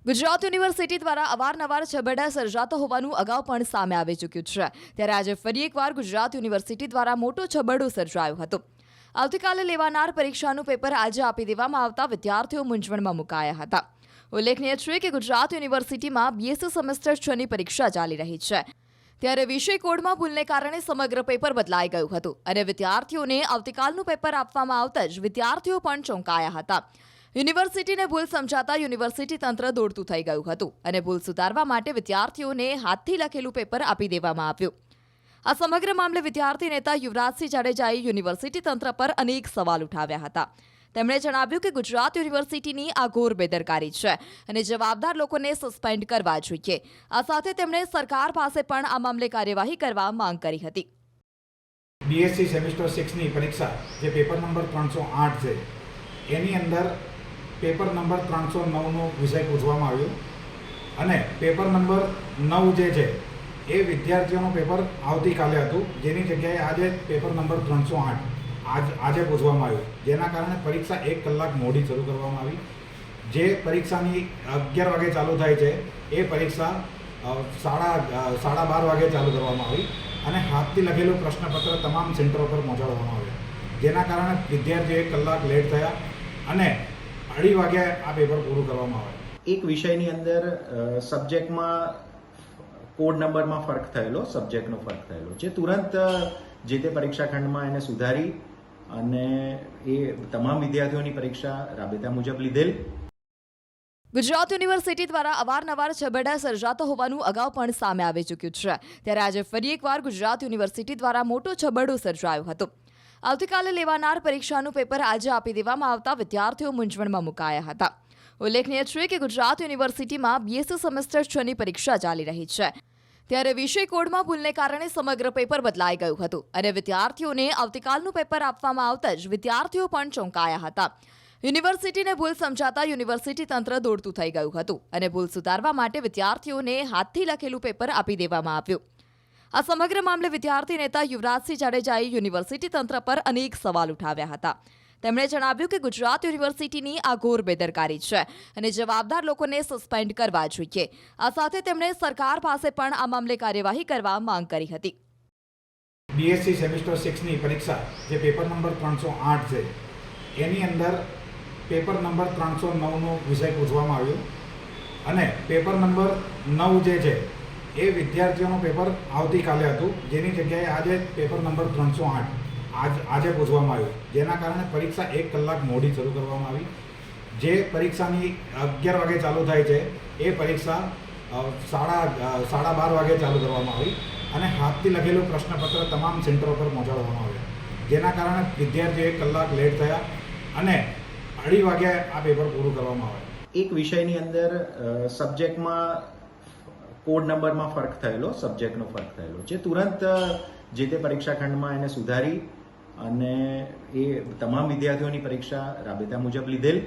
Gujarat university દ્વારા અવારનવાર છબરડા સર્જાતો હોવાનું અગાઉ પણ સામે આવી ચૂક્યું છે. ત્યારે આજે ફરી એકવાર ગુજરાત યુનિવર્સિટી દ્વારા મોટો છબરડો સર્જાયો હતો. આવતીકાલે લેવાનાર પરીક્ષાનું પેપર આજે આપી દેવામાં આવતા વિદ્યાર્થીઓ મૂંઝવણમાં મુકાયા હતા. ઉલ્લેખનીય છે કે ગુજરાત યુનિવર્સિટીમાં બીએસસી સેમેસ્ટર 6 ની પરીક્ષા ચાલી રહી છે. ત્યારે વિષય કોડમાં ભૂલને કારણે સમગ્ર પેપર બદલાઈ ગયું હતું અને વિદ્યાર્થીઓને આવતીકાલનું પેપર આપવામાં આવતા જ વિદ્યાર્થીઓ પણ ચોંકાયા હતા. યુનિવર્સિટીને ભૂલ સમજાતા યુનિવર્સિટી તંત્ર દોડતું થઈ ગયું હતું અને ભૂલ સુધારવા માટે વિદ્યાર્થીઓને હાથથી લખેલું પેપર આપી દેવામાં આવ્યું. આ સમગ્ર મામલે વિદ્યાર્થી નેતા યુવરાજસિંહ જાડેજાએ યુનિવર્સિટી તંત્ર પર અનેક સવાલ ઉઠાવ્યા હતા. તેમણે જણાવ્યું કે ગુજરાત યુનિવર્સિટીની આ ઘોર બેદરકારી છે અને જવાબદાર લોકોને સસ્પેન્ડ કરવા જોઈએ. આ સાથે તેમણે સરકાર પાસે પણ આ મામલે કાર્યવાહી કરવા માંગ કરી હતી. બીએસસી સેમેસ્ટર 6 ની પરીક્ષા જે પેપર નંબર 308 છે એની અંદર પેપર નંબર 309નો વિષય પૂછવામાં આવ્યો અને પેપર નંબર 9 જે છે એ વિદ્યાર્થીઓનું પેપર આવતીકાલે હતું, જેની જગ્યાએ આજે પેપર નંબર 308 આજે પૂછવામાં આવ્યું, જેના કારણે પરીક્ષા 1 કલાક મોડી શરૂ કરવામાં આવી. જે પરીક્ષાની 11 વાગે ચાલુ થાય છે એ પરીક્ષા સાડા 12 વાગે ચાલુ કરવામાં આવી અને હાથથી લખેલું પ્રશ્નપત્ર તમામ સેન્ટરો પર પહોંચાડવામાં આવ્યા, જેના કારણે વિદ્યાર્થીઓ 1 કલાક લેટ થયા અને 2:30 વાગે આ પેપર પૂરું કરવામાં આવે. એક વિષયની અંદર સબ્જેક્ટમાં કોડ નંબરમાં ફરક થયેલો, સબ્જેક્ટનો ફરક થયેલો જે તુરંત જે તે પરીક્ષા ખંડમાં એને સુધારી અને એ તમામ વિદ્યાર્થીઓની પરીક્ષા રાબેતા મુજબ લીધેલ. ગુજરાત યુનિવર્સિટી દ્વારા અવારનવાર છબરડા સર્જાતો હોવાનું અગાઉ પણ સામે આવી ચૂક્યું છે. ત્યારે આજે ફરી એકવાર ગુજરાત યુનિવર્સિટી દ્વારા મોટો છબરડો સર્જાયો હતો. આવતીકાલે લેવાનાર પરીક્ષાનું પેપર આજે આપી દેવામાં આવતા વિદ્યાર્થીઓ મૂંઝવણમાં મુકાયા હતા. ઉલ્લેખનીય છે કે ગુજરાત યુનિવર્સિટીમાં બીએસસી સેમેસ્ટર 6 ની પરીક્ષા ચાલી રહી છે. ત્યારે વિષય કોડમાં ભૂલને કારણે સમગ્ર પેપર બદલાઈ ગયું હતું અને વિદ્યાર્થીઓને આવતીકાલનું પેપર આપવામાં આવતા જ વિદ્યાર્થીઓ પણ ચોંકાયા હતા. યુનિવર્સિટીને ભૂલ સમજાતા યુનિવર્સિટી તંત્ર દોડતું થઈ ગયું હતું અને ભૂલ સુધારવા માટે વિદ્યાર્થીઓને હાથથી લખેલું પેપર આપી દેવામાં આવ્યું. આ સમગ્ર મામલે વિદ્યાર્થી નેતા યુવરાજસિંહ જાડેજાએ યુનિવર્સિટી તંત્ર પર અનેક સવાલ ઉઠાવ્યા હતા. તેમણે જણાવ્યું કે ગુજરાત યુનિવર્સિટીની આ ઘોર બેદરકારી છે અને જવાબદાર લોકોને સસ્પેન્ડ કરવા જોઈએ. આ સાથે તેમણે સરકાર પાસે પણ આ મામલે કાર્યવાહી કરવા માંગ કરી હતી. બીએસસી સેમેસ્ટર 6 ની પરીક્ષા જે પેપર નંબર 308 છે એની અંદર પેપર નંબર 309નો વિષય પૂછવામાં આવ્યો અને પેપર નંબર 9 જે છે એ વિદ્યાર્થીઓનું પેપર આવતીકાલે હતું, જેની જગ્યાએ આજે પેપર નંબર 308 આજે પૂછવામાં આવ્યું, જેના કારણે પરીક્ષા 1 કલાક મોડી શરૂ કરવામાં આવી. જે પરીક્ષાની 11 વાગે ચાલુ થાય છે એ પરીક્ષા સાડા 12 વાગે ચાલુ કરવામાં આવી અને હાથથી લખેલું પ્રશ્નપત્ર તમામ સેન્ટરો પર પહોંચાડવામાં આવ્યા, જેના કારણે વિદ્યાર્થીઓ 1 કલાક લેટ થયા અને 2:30 વાગે આ પેપર પૂરું કરવામાં આવે. એક વિષયની અંદર સબ્જેક્ટમાં કોડ નંબરમાં ફરક થયેલો, સબ્જેક્ટનો ફરક થયેલો જે તુરંત જે તે પરીક્ષા ખંડમાં એને સુધારી અને એ તમામ વિદ્યાર્થીઓની પરીક્ષા રાબેતા મુજબ લીધેલ.